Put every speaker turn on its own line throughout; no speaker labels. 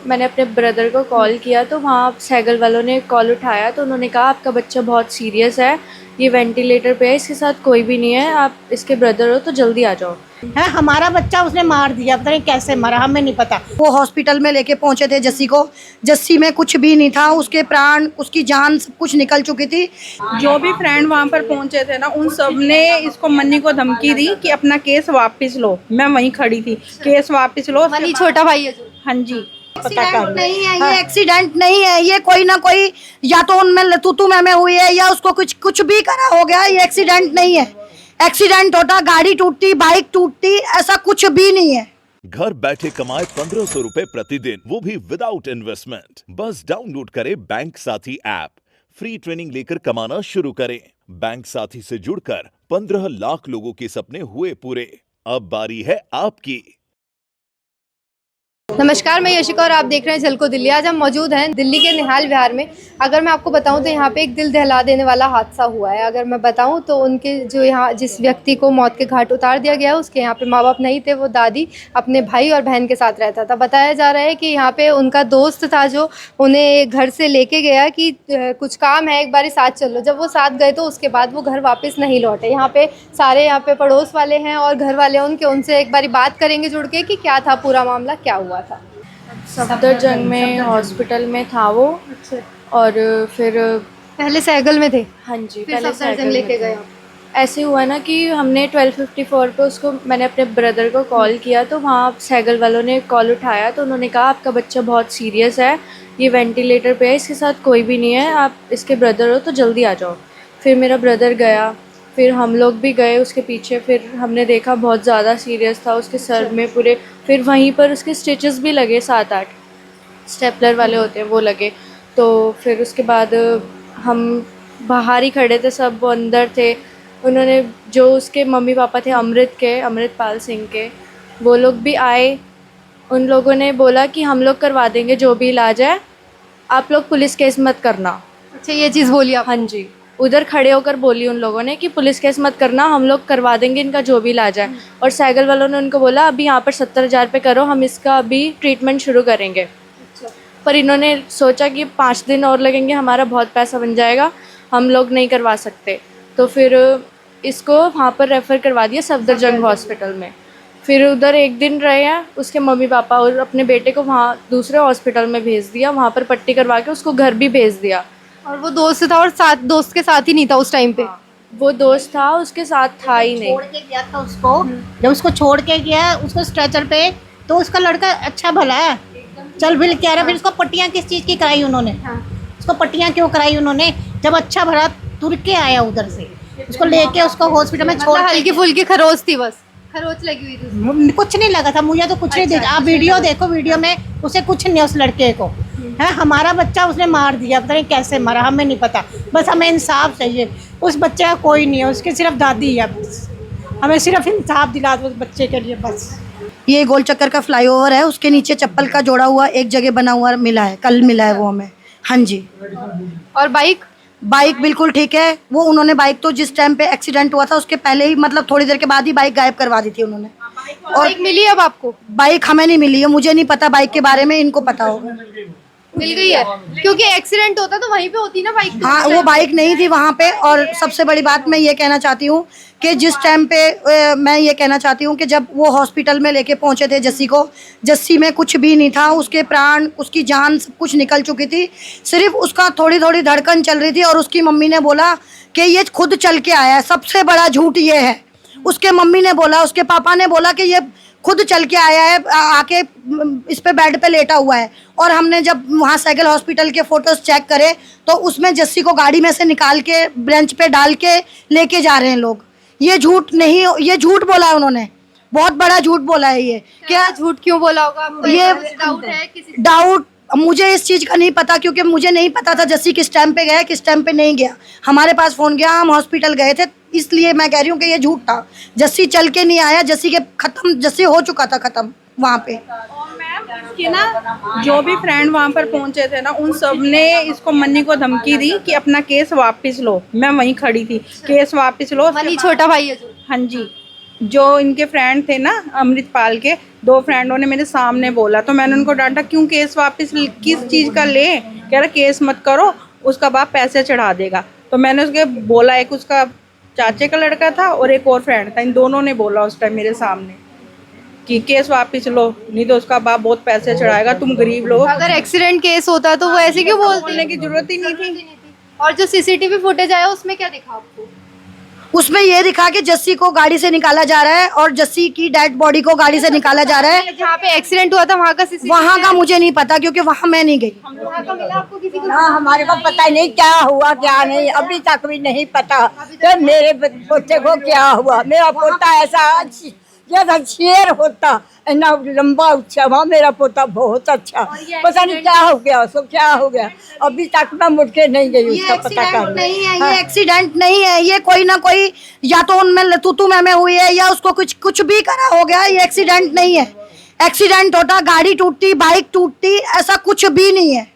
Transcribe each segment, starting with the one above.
मैंने अपने ब्रदर को कॉल किया तो वहाँ सहगल वालों ने कॉल उठाया तो उन्होंने कहा आपका बच्चा बहुत सीरियस है, ये वेंटिलेटर पे है, इसके साथ कोई भी नहीं है, आप इसके ब्रदर हो तो जल्दी आ जाओ।
है हमारा बच्चा उसने मार दिया, पता नहीं कैसे मरा, हमें नहीं पता।
वो हॉस्पिटल में लेके पहुंचे थे जस्सी को। जस्सी में कुछ भी नहीं था, उसके प्राण, उसकी जान सब कुछ निकल चुकी थी।
जो भी फ्रेंड वहाँ पर पहुंचे थे ना, उन सब ने इसको मन्नी को धमकी दी कि अपना केस वापस लो। मैं वहीं खड़ी थी, केस वापस लो।
मनी छोटा भाई है जो।
हाँ जी।
एक्सीडेंट नहीं है ये, एक्सीडेंट नहीं है ये, कोई ना कोई या तो उनमें तू मैं हुई है या उसको कुछ भी करा हो गया। ये एक्सीडेंट नहीं है। एक्सीडेंट होता, गाड़ी टूटती, बाइक टूटती, ऐसा कुछ भी नहीं है।
घर बैठे कमाए 1500 रुपए प्रतिदिन, वो भी विदाउट इन्वेस्टमेंट। बस डाउनलोड करें बैंक साथी ऐप, फ्री ट्रेनिंग लेकर कमाना शुरू करें। बैंक साथी से जुड़कर 15 लाख लोगों के सपने हुए पूरे। अब बारी है आपकी।
नमस्कार, मैं यशिका और आप देख रहे हैं झलको दिल्ली। आज हम मौजूद हैं दिल्ली के निहाल विहार में। अगर मैं आपको बताऊं तो यहाँ पे एक दिल दहला देने वाला हादसा हुआ है। अगर मैं बताऊं तो उनके जो यहाँ जिस व्यक्ति को मौत के घाट उतार दिया गया है, उसके यहाँ पे माँ बाप नहीं थे। वो दादी अपने भाई और बहन के साथ रहता था। बताया जा रहा है कि यहाँ पे उनका दोस्त था जो उन्हें घर से लेके गया कि कुछ काम है, एक बारी साथ चलो। जब वो साथ गए तो उसके बाद वो घर वापस नहीं लौटे। यहाँ पे सारे यहाँ पे पड़ोस वाले हैं और घर वाले उनके, उनसे एक बारी बात करेंगे जुड़ के कि क्या था पूरा मामला, क्या हुआ था।
सफदरजंग में हॉस्पिटल में था वो।
अच्छा,
और फिर
पहले सहगल में थे,
हाँ जी,
फिर
पहले
सफदरजंग
सहगल
लेके
में
गए।
थे। ऐसे हुआ ना कि हमने 1254 पे उसको, मैंने अपने ब्रदर को कॉल किया तो वहाँ सहगल वालों ने कॉल उठाया तो उन्होंने कहा आपका बच्चा बहुत सीरियस है, ये वेंटिलेटर पे है, इसके साथ कोई भी नहीं है, आप इसके ब्रदर हो तो जल्दी आ जाओ। फिर मेरा ब्रदर गया, फिर हम लोग भी गए उसके पीछे। फिर हमने देखा बहुत ज़्यादा सीरियस था, उसके सर में पूरे, फिर वहीं पर उसके स्टिचेस भी लगे, 7-8 स्टेपलर वाले होते हैं वो लगे। तो फिर उसके बाद हम बाहर ही खड़े थे, सब वो अंदर थे। उन्होंने, जो उसके मम्मी पापा थे अमृतपाल सिंह के, वो लोग भी आए। उन लोगों ने बोला कि हम लोग करवा देंगे जो भी इलाज है, आप लोग पुलिस केस मत करना।
अच्छा, ये चीज़ बोली आप?
हाँ जी, उधर खड़े होकर बोली उन लोगों ने कि पुलिस केस मत करना, हम लोग करवा देंगे इनका जो भी इलाज है। और सहगल वालों ने उनको बोला अभी यहाँ पर 70,000 पे करो, हम इसका अभी ट्रीटमेंट शुरू करेंगे। पर इन्होंने सोचा कि 5 दिन और लगेंगे, हमारा बहुत पैसा बन जाएगा, हम लोग नहीं करवा सकते। तो फिर इसको वहाँ पर रेफ़र करवा दिया सफदरजंग हॉस्पिटल में। फिर उधर एक दिन रहे हैं उसके मम्मी पापा, और अपने बेटे को वहाँ दूसरे हॉस्पिटल में भेज दिया, वहाँ पर पट्टी करवा के उसको घर भी भेज दिया।
और वो दोस्त था और साथ दोस्त के साथ ही नहीं था उस टाइम पे?
वो दोस्त था, उसके साथ था ही नहीं।
छोड़ के गया था उसको। जब उसको छोड़ के गया उसको स्ट्रेचर पे, तो उसका लड़का अच्छा भला है, चल बिल कह रहा। फिर उसको पट्टियाँ किस चीज़ की कराई उन्होंने? उसको पट्टियाँ क्यों कराई उन्होंने? जब अच्छा भला तुर के आया उधर से, उसको लेके उसको हॉस्पिटल में छोड़।
हल्की फुल्की खरोच थी, बस खरोच लगी हुई थी।
कुछ नहीं लगा था मुझे तो, कुछ नहीं देखा। आप वीडियो देखो, वीडियो में उसे कुछ नहीं, उस लड़के को है हमारा बच्चा उसने मार दिया, पता नहीं कैसे मरा, हमें नहीं पता। बस हमें इंसाफ चाहिए। उस बच्चे का कोई नहीं है, उसकी सिर्फ दादी है। बस हमें सिर्फ इंसाफ दिला दो उस बच्चे के लिए बस।
ये गोल चक्कर का फ्लाईओवर है, उसके नीचे चप्पल का जोड़ा हुआ एक जगह बना हुआ मिला है, कल मिला है वो हमें। हाँ जी।
और
बाइक बिल्कुल ठीक है। वो उन्होंने बाइक तो जिस टाइम पे एक्सीडेंट हुआ था उसके पहले ही, मतलब थोड़ी देर के बाद ही बाइक गायब करवा दी थी उन्होंने।
और बाइक मिली अब आपको?
बाइक हमें नहीं मिली है, मुझे नहीं पता बाइक के बारे में, इनको पता होगा।
मिल गई है, क्योंकि एक्सीडेंट होता तो वहीं पे होती ना बाइक।
हाँ, वो बाइक नहीं थी वहाँ पे। और सबसे बड़ी बात मैं ये कहना चाहती हूँ कि जिस टाइम पे मैं ये कहना चाहती हूँ कि जब वो हॉस्पिटल में लेके पहुँचे थे जस्सी को, जस्सी में कुछ भी नहीं था, उसके प्राण, उसकी जान सब कुछ निकल चुकी थी। सिर्फ उसका थोड़ी थोड़ी धड़कन चल रही थी और उसकी मम्मी ने बोला कि ये खुद चल के आया है। सबसे बड़ा झूठ ये है, उसके मम्मी ने बोला, उसके पापा ने बोला कि ये खुद चल के आया है, आके इस पे बेड पे लेटा हुआ है। और हमने जब वहाँ सहगल हॉस्पिटल के फोटोज चेक करे तो उसमें जस्सी को गाड़ी में से निकाल के बेंच पे डाल के लेके जा रहे हैं लोग। ये झूठ नहीं, ये झूठ बोला है उन्होंने, बहुत बड़ा झूठ बोला है। ये
क्या झूठ क्यों बोला होगा आपको?
ये
डाउट है किसी?
डाउट मुझे इस चीज़ का नहीं पता, क्योंकि मुझे नहीं पता था जस्सी किस टाइम पे गया किस टाइम पे नहीं गया। हमारे पास फ़ोन गया, हम हॉस्पिटल गए थे, इसलिए मैं कह रही हूँ कि ये झूठ था। जस्सी चल के नहीं आया, जस्सी के खत्म, जस्सी हो चुका था खत्म वहाँ पे।
इसके ना जो भी फ्रेंड वहाँ पर पहुंचे थे ना, उन सब ने इसको मन्नी को धमकी दी कि अपना केस वापस लो। मैं वहीं खड़ी थी, केस वापस लो।
मनी छोटा भाई है जो।
हाँ जी। जो इनके फ्रेंड थे ना अमृतपाल के, 2 फ्रेंडों ने मेरे सामने बोला, तो मैंने उनको डांटा, क्यों केस वापस, किस चीज़ का ले? कह रहा केस मत करो, उसका बाप पैसे चढ़ा देगा। तो मैंने उसके बोला, एक उसका चाचे का लड़का था और एक और फ्रेंड था, इन दोनों ने बोला उस टाइम मेरे सामने कि केस वापस लो, नहीं तो उसका बाप बहुत पैसे चढ़ाएगा, तुम गरीब लोग।
अगर एक्सीडेंट केस होता तो वो ऐसे क्यों बोलते?
बोलने की जरूरत ही नहीं थी।
और जो सीसीटीवी फुटेज आया उसमें क्या दिखा आपको?
उसमें ये दिखा कि जस्सी को गाड़ी से निकाला जा रहा है और जस्सी की डेड बॉडी को गाड़ी से निकाला जा रहा है।
जहाँ पे एक्सीडेंट हुआ था वहाँ का सीसीटीवी,
वहाँ का मुझे नहीं पता क्योंकि वहाँ मैं नहीं गई।
वहाँ का मिला आपको किसी को?
हाँ, हमारे को पता ही नहीं क्या हुआ क्या नहीं, अभी तक भी नहीं पता कि मेरे पोते को क्या हुआ। मेरा पोता ऐसा जैसा शेर होता, इतना लंबा ऊंचा हुआ मेरा पोता, बहुत अच्छा। पता नहीं क्या हो गया उसको, क्या हो गया, अभी तक मैं मुड़ के नहीं गई उसका पता करने।
नहीं है ये एक्सीडेंट नहीं है, ये कोई ना कोई या तो उनमें तू में हुई है या उसको कुछ भी करा हो गया। ये एक्सीडेंट नहीं है। एक्सीडेंट होता गाड़ी टूटती, बाइक टूटती, ऐसा कुछ भी नहीं है।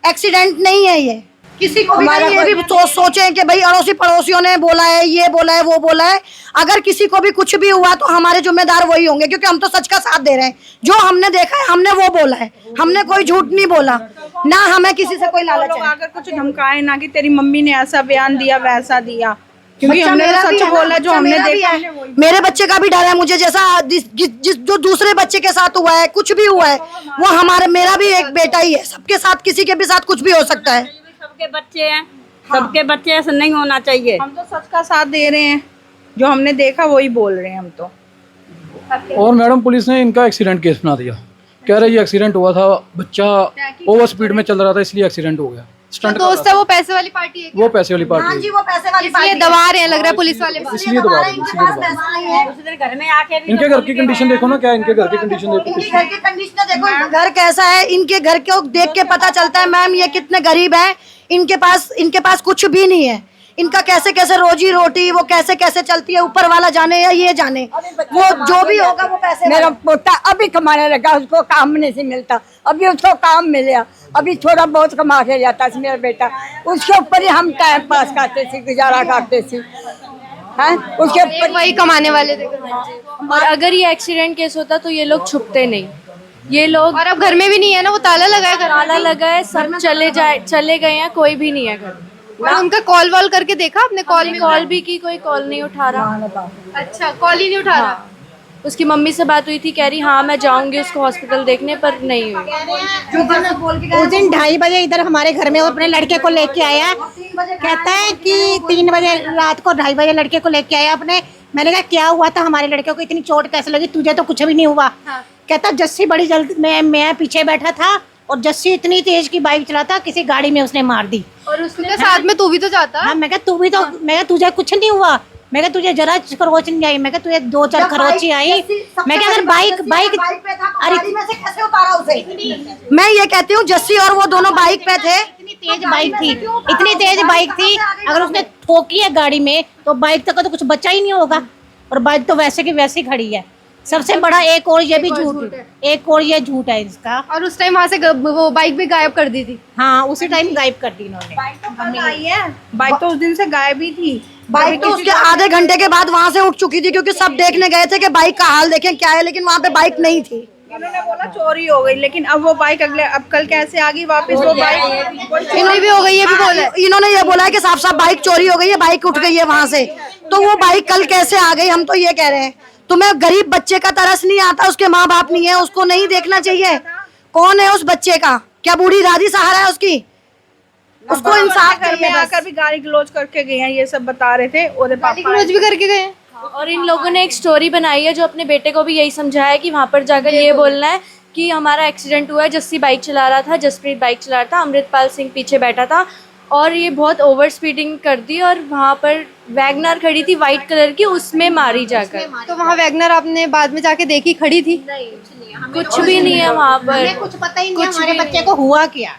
एक्सीडेंट नहीं है ये। किसी को भी ये भी सोचे कि भाई अड़ोसी पड़ोसियों ने बोला है, ये बोला है, वो बोला है। अगर किसी को भी कुछ भी हुआ तो हमारे जिम्मेदार वही होंगे, क्योंकि हम तो सच का साथ दे रहे हैं। जो हमने देखा है हमने वो बोला है, हमने कोई झूठ नहीं बोला, ना हमें किसी से कोई लालच
लोग
है।
अगर कुछ धमकाए ना कि तेरी मम्मी ने ऐसा बयान दिया वैसा दिया, क्योंकि हमने तो सच बोला जो हमने देखा है।
मेरे बच्चे का भी डर है मुझे, जैसा जिस जो दूसरे बच्चे के साथ हुआ है, कुछ भी हुआ है, वो हमारे मेरा भी एक बेटा ही है। सबके साथ किसी के भी साथ कुछ भी हो सकता है।
सबके बच्चे हैं, सबके बच्चे ऐसा नहीं होना चाहिए।
हम तो सच का साथ दे रहे हैं, जो हमने देखा वही बोल रहे हैं हम तो।
और मैडम पुलिस ने इनका एक्सीडेंट केस बना दिया, कह रहे ये एक्सीडेंट हुआ था, बच्चा ओवर स्पीड में चल रहा था इसलिए एक्सीडेंट हो गया। स्टंट
दोस्त है वो पैसे वाली पार्टी है,
वो पैसे वाली पार्टी
हाँ जी, वो पैसे वाली
इसलिए दबा रहे हैं, लग रहा है पुलिस वाले।
इसलिए दबा रहे हैं, इसलिए दबा रहे हैं।
घर में आके
इनके घर की कंडीशन देखो ना, क्या इनके घर की कंडीशन देखो।
इनके घर की कंडीशन देखो, घर कैसा है। इनके घर को देख के पता चलता है मैम ये कितने गरीब है। इनके पास कुछ भी नहीं है। इनका कैसे कैसे रोजी रोटी, वो कैसे कैसे चलती है, ऊपर वाला जाने या ये जाने। वो जो भी होगा वो पैसे।
मेरा पोता अभी कमाने लगा, उसको काम नहीं से मिलता, अभी उसको काम मिला, अभी थोड़ा बहुत कमा के जाता है मेरा बेटा। उसके ऊपर ही हम टाइम पास करते थे, गुजारा करते थे। उसके ऊपर
वही कमाने वाले थे।
और अगर ये एक्सीडेंट केस होता तो ये लोग छुपते नहीं। ये लोग
और अब घर में भी नहीं है ना, वो ताला लगा है,
ताला लगा है, सब चले गए हैं, कोई भी नहीं है घर में।
और उनका कॉल वॉल करके देखा आपने?
कॉल भी की, कोई कॉल नहीं उठा रहा।
अच्छा, कॉल ही नहीं उठा रहा।
उसकी मम्मी से बात हुई थी, कह रही हाँ मैं जाऊंगी उसको हॉस्पिटल देखने, पर नहीं हुई।
उस दिन 2:30 बजे इधर हमारे घर में वो अपने लड़के को लेके आया। कहता है कि 3 बजे रात को 2:30 बजे लड़के को लेके आया अपने। मैंने कहा क्या हुआ था, हमारे लड़के को इतनी चोट कैसे लगी? तुझे तो कुछ भी नहीं हुआ। कहता जस्सी बड़ी जल्दी, मैं पीछे बैठा था और जस्सी इतनी तेज की बाइक चलाता, किसी गाड़ी में उसने मार दी।
और उसके साथ में तू भी तो जाता।
हाँ, मैं कहा तू भी तो, मैं कहा तुझे कुछ नहीं हुआ, मैं कहा तुझे जरा खरोच नहीं आई, मैं कहा तुझे 2-4 खरोची आई। मैं कहा अगर बाइक
गाड़ी में से कैसे उतारा उसे? मैं ये कहती हूँ जस्सी और वो दोनों बाइक पे थे।
इतनी तेज बाइक थी, इतनी तेज बाइक थी, अगर उसने ठोकी है गाड़ी में तो बाइक तक तो कुछ बचा ही नहीं होगा। और बाइक तो वैसे की वैसी खड़ी है। सबसे बड़ा एक और ये भी झूठ, एक और ये झूठ है इसका।
और उस टाइम वहाँ से वो बाइक भी गायब कर दी थी।
हाँ, उसी टाइम गायब कर दी इन्होंने।
बाइक तो उस दिन से गायब ही थी।
बाइक तो उसके आधे घंटे के बाद वहाँ से उठ चुकी थी, क्योंकि सब देखने गए थे कि बाइक का हाल देखें क्या है, लेकिन वहाँ पे बाइक नहीं थी।
इन्होंने बोला चोरी हो गई, लेकिन अब वो बाइक अब कल कैसे आ गई वापस? वो बाइक
चोरी भी हो गई, ये भी बोला।
इन्होंने ये बोला है कि साफ साफ बाइक चोरी हो गई है, बाइक उठ गई है वहाँ से। तो वो बाइक कल कैसे आ गई, हम तो ये कह रहे हैं। तुम्हें गरीब बच्चे का तरस नहीं आता, उसके माँ बाप नहीं है, उसको नहीं देखना चाहिए कौन है उस बच्चे का? क्या बूढ़ी दादी सहारा है उसकी? उसको इंसाफ
घर में आकर भी गाली गलौज करके गए हैं, ये सब बता रहे थे। और
रोज भी करके गए।
और इन लोगों ने एक स्टोरी बनाई है जो अपने बेटे को भी यही समझाया है कि वहाँ पर जाकर ये बोलना है कि हमारा एक्सीडेंट हुआ है, जस्सी बाइक चला रहा था, जसप्रीत बाइक चला रहा था, अमृतपाल सिंह पीछे बैठा था और ये बहुत ओवर स्पीडिंग कर दी और वहाँ पर वैगनर खड़ी थी वाइट कलर की, उसमें मारी जाकर।
तो वहाँ वैगनर आपने बाद में जाके देखी खड़ी थी?
कुछ भी नहीं है वहाँ पर,
हमें कुछ पता ही नहीं हमारे बच्चे को हुआ क्या।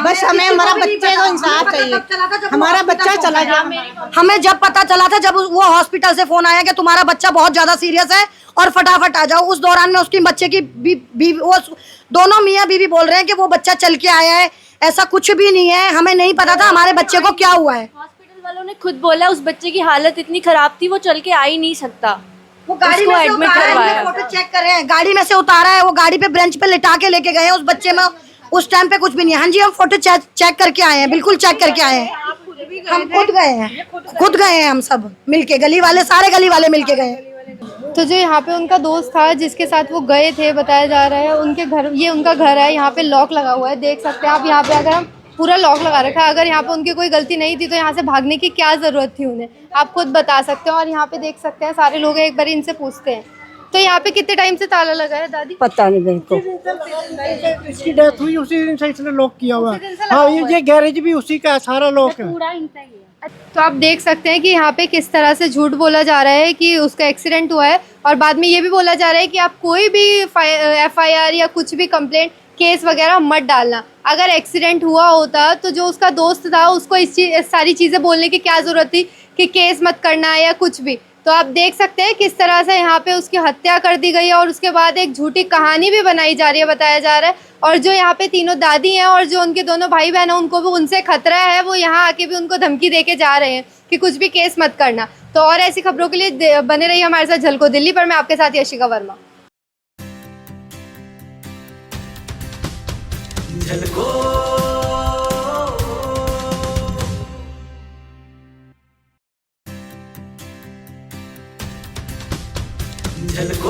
बस हमें हमारा बच्चे को इंसाफ चाहिए, हमारा बच्चा चला गया।
हमें जब पता चला था, जब वो हॉस्पिटल से फोन आया कि तुम्हारा बच्चा बहुत ज्यादा सीरियस है और फटाफट आ जाओ, उस दौरान में उसकी बच्चे की वो दोनों मियाँ बीवी बोल रहे हैं कि वो बच्चा चल के आया है। ऐसा कुछ भी नहीं है, हमें नहीं पता था हमारे बच्चे को क्या हुआ है।
हॉस्पिटल वालों ने खुद बोला उस बच्चे की हालत इतनी खराब थी वो चल के आ ही नहीं सकता।
वो गाड़ी
उसको
में से
एडमिट
उतारा है,
करवाया।
हमने फोटो चेक करे हैं, गाड़ी में से उतारा है, वो गाड़ी पे ब्रेंच पे लिटा के लेके गए हैं उस बच्चे में। उस टाइम पे कुछ भी नहीं है। हाँ जी, हम फोटो चेक करके आए हैं, बिल्कुल चेक करके आए हैं। हम खुद गए हैं, खुद गए हैं, हम सब मिलके, गली वाले, सारे गली वाले मिलके गए हैं।
तो जो यहाँ पे उनका दोस्त था जिसके साथ वो गए थे, बताया जा रहा है उनके घर, ये उनका घर है, यहाँ पे लॉक लगा हुआ है, देख सकते हैं आप। यहाँ पे अगर हम पूरा लॉक लगा रखा है, अगर यहाँ पे उनकी कोई गलती नहीं थी तो यहाँ से भागने की क्या ज़रूरत थी उन्हें, आप खुद बता सकते हो। और यहाँ पे देख सकते हैं सारे लोग, एक बार इनसे पूछते हैं। तो यहाँ पे कितने टाइम से ताला लगा है दादी?
पता नहीं मेरे को।
इसकी डेथ हुई उसी दिन से इसने लॉक किया हुआ है। हाँ, ये गैरेज भी उसी का है, सारा लॉक है।
तो आप देख सकते हैं कि यहाँ पे किस तरह से झूठ बोला जा रहा है कि उसका एक्सीडेंट हुआ है, और बाद में ये भी बोला जा रहा है कि आप कोई भी FIR या कुछ भी कंप्लेंट, केस वगैरह मत डालना। अगर एक्सीडेंट हुआ होता तो जो उसका दोस्त था उसको इस सारी चीज़ें बोलने की क्या ज़रूरत थी कि केस मत करना है या कुछ भी। तो आप देख सकते हैं किस तरह से यहाँ पे उसकी हत्या कर दी गई है, और उसके बाद एक झूठी कहानी भी बनाई जा रही है, बताया जा रहा है। और जो यहाँ पे तीनों दादी हैं और जो उनके दोनों भाई बहन हैं, उनको भी उनसे खतरा है, वो यहाँ आके भी उनको धमकी दे के जा रहे हैं कि कुछ भी केस मत करना। तो और ऐसी खबरों के लिए बने रहिए हमारे साथ झलको दिल्ली पर। मैं आपके साथ यशिका वर्मा।
झलको